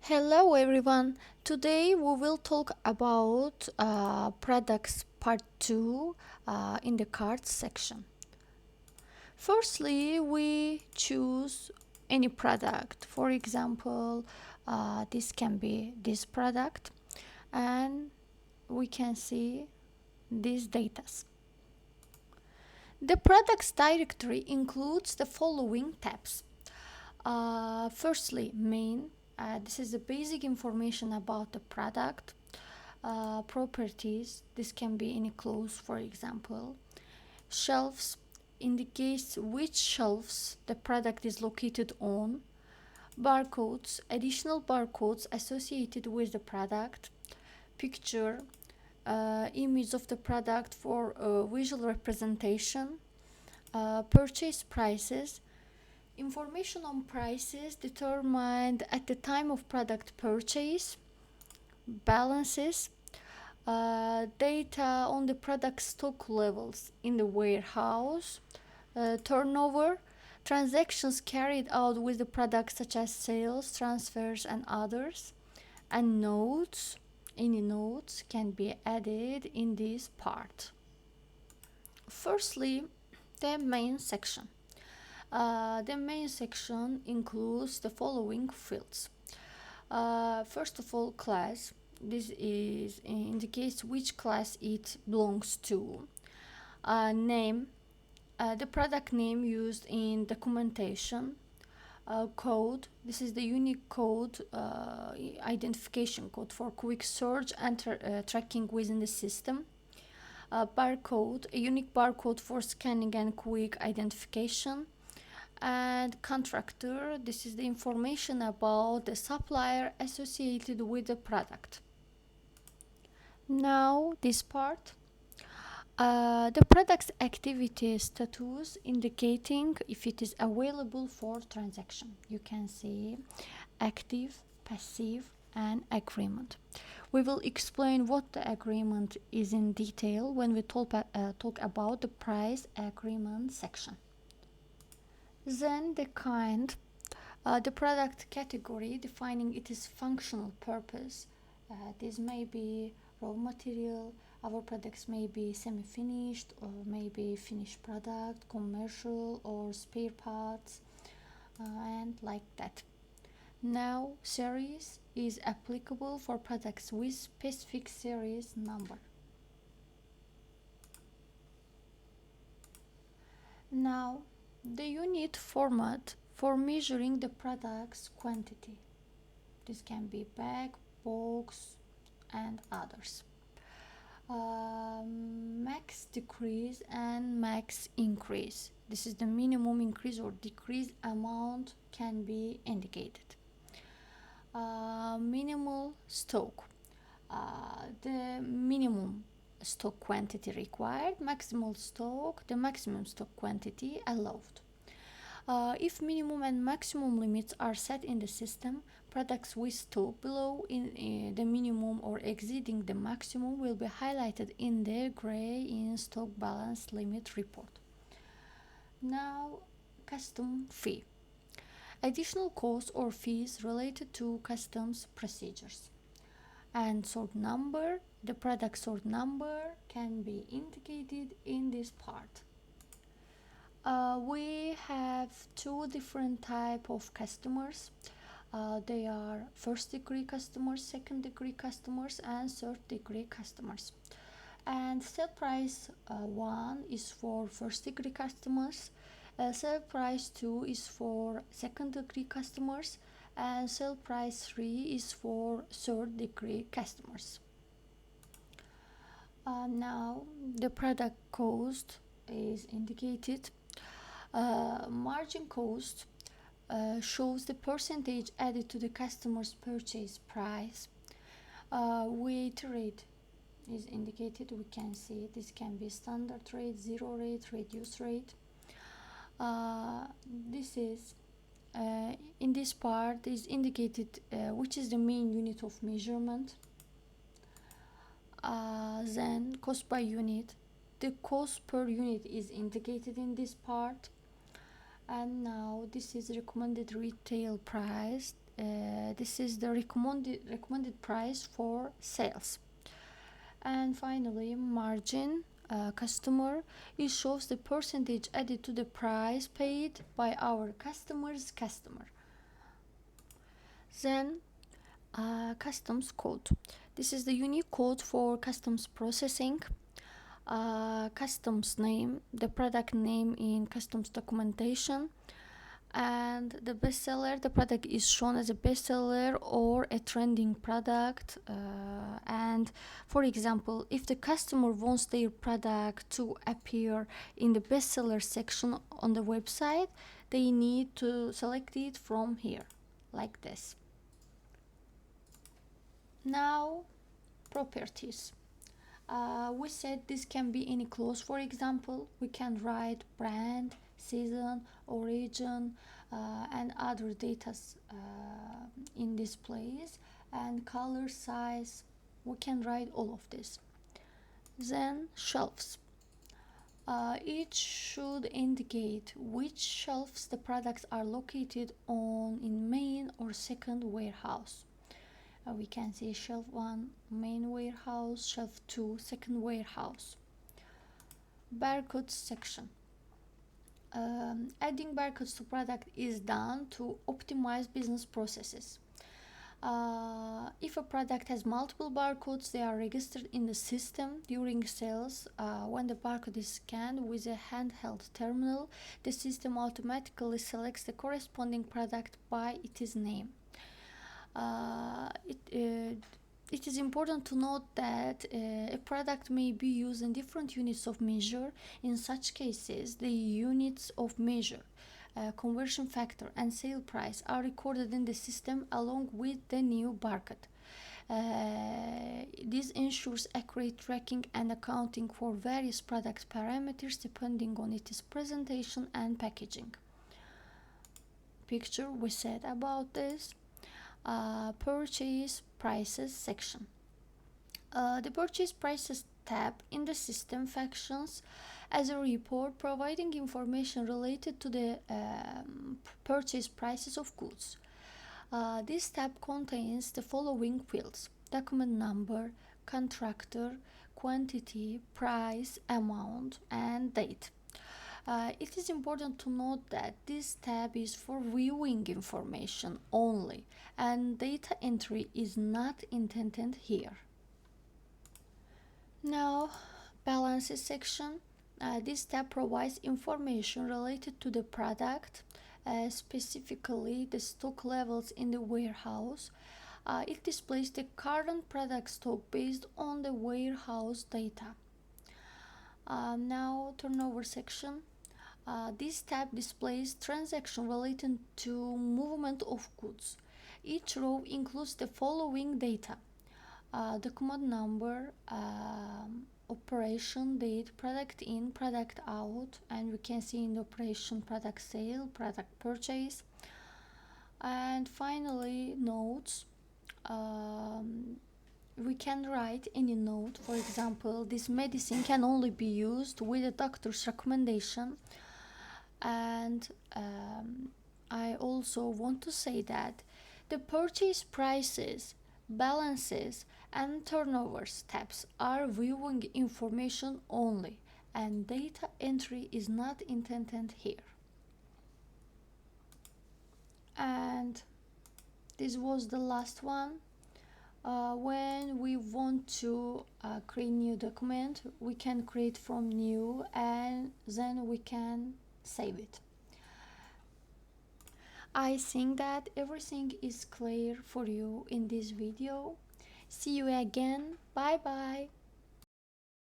Hello everyone. Today we will talk about products part 2 in the cards section. Firstly, we choose any product. For example, this can be this product, and we can see these data. The products directory includes the following tabs. Firstly, main. This is the basic information about the product. Properties. This can be any clause, for example. Shelves indicates which shelves the product is located on. Barcodes, additional barcodes associated with the product. Picture, image of the product for visual representation. Purchase prices, information on prices determined at the time of product purchase. Balances, data on the product stock levels in the warehouse. Turnover, transactions carried out with the product such as sales, transfers and others. And notes, any notes can be added in this part. Firstly, the main section. The main section includes the following fields. First of all, class. This indicates which class it belongs to. Name, the product name used in documentation. Code, this is the unique code, identification code for quick search and tracking within the system. Barcode, a unique barcode for scanning and quick identification. And contractor, this is the information about the supplier associated with the product. Now this part, the product's activity status indicating if it is available for transaction. You can see active, passive and agreement. We will explain what the agreement is in detail when we talk about the price agreement section. Then the kind, the product category defining its functional purpose. This may be raw material, our products may be semi-finished or maybe finished product, commercial or spare parts, and like that. Now series is applicable for products with specific series number. Now the unit format for measuring the product's quantity. This can be bag, box and others. Max decrease and max increase. This is the minimum increase or decrease amount can be indicated. Minimal stock. The minimum stock quantity required, maximal stock, the maximum stock quantity allowed. If minimum and maximum limits are set in the system, products with stock below in the minimum or exceeding the maximum will be highlighted in the gray in stock balance limit report. Now, custom fee. Additional costs or fees related to customs procedures. And sort number, the product sort number can be indicated in this part. We have two different type of customers. They are first degree customers, second degree customers and third degree customers. And sale price 1 is for first degree customers, sale price 2 is for second degree customers, and sale price 3 is for third degree customers. Now the product cost is indicated. Margin cost shows the percentage added to the customer's purchase price. Weight rate is indicated. We can see this can be standard rate, zero rate, reduced rate. This is in this part is indicated which is the main unit of measurement. Then cost by unit, the cost per unit is indicated in this part. And now this is recommended retail price. this is the recommended price for sales. And finally, margin customer, it shows the percentage added to the price paid by our customer's customer. Then customs code, this is the unique code for customs processing. Customs name, the product name in customs documentation, and the bestseller, the product is shown as a bestseller or a trending product. And for example, if the customer wants their product to appear in the bestseller section on the website, they need to select it from here, like this. Now, properties. We said this can be any clause. For example, we can write brand, season, origin, and other data in this place, and color, size. We can write all of this. Then shelves. Each should indicate which shelves the products are located on in main or second warehouse. We can see shelf 1 main warehouse, shelf 2 second warehouse. Barcode section. Adding barcodes to product is done to optimize business processes. If a product has multiple barcodes, they are registered in the system during sales. When the barcode is scanned with a handheld terminal, the system automatically selects the corresponding product by its name. It is important to note that a product may be used in different units of measure. In such cases, the units of measure, conversion factor, and sale price are recorded in the system along with the new barcode. This ensures accurate tracking and accounting for various product parameters depending on its presentation and packaging. Picture we said about this. Purchase prices section. The purchase prices tab in the system functions as a report providing information related to the purchase prices of goods. This tab contains the following fields: document number, contractor, quantity, price, amount, and date. It is important to note that this tab is for viewing information only, and data entry is not intended here. Now, balances section. This tab provides information related to the product, specifically the stock levels in the warehouse. It displays the current product stock based on the warehouse data. Now, turnover section. This tab displays transactions related to movement of goods. Each row includes the following data: document number, operation date, product in, product out, and we can see in the operation product sale, product purchase, and finally notes. We can write any note. For example, this medicine can only be used with a doctor's recommendation. And I also want to say that the purchase prices, balances, and turnovers tabs are viewing information only, and data entry is not intended here. And this was the last one. When we want to create new document, we can create from new, and then we can save it. I think that everything is clear for you in this video. See you again. Bye bye.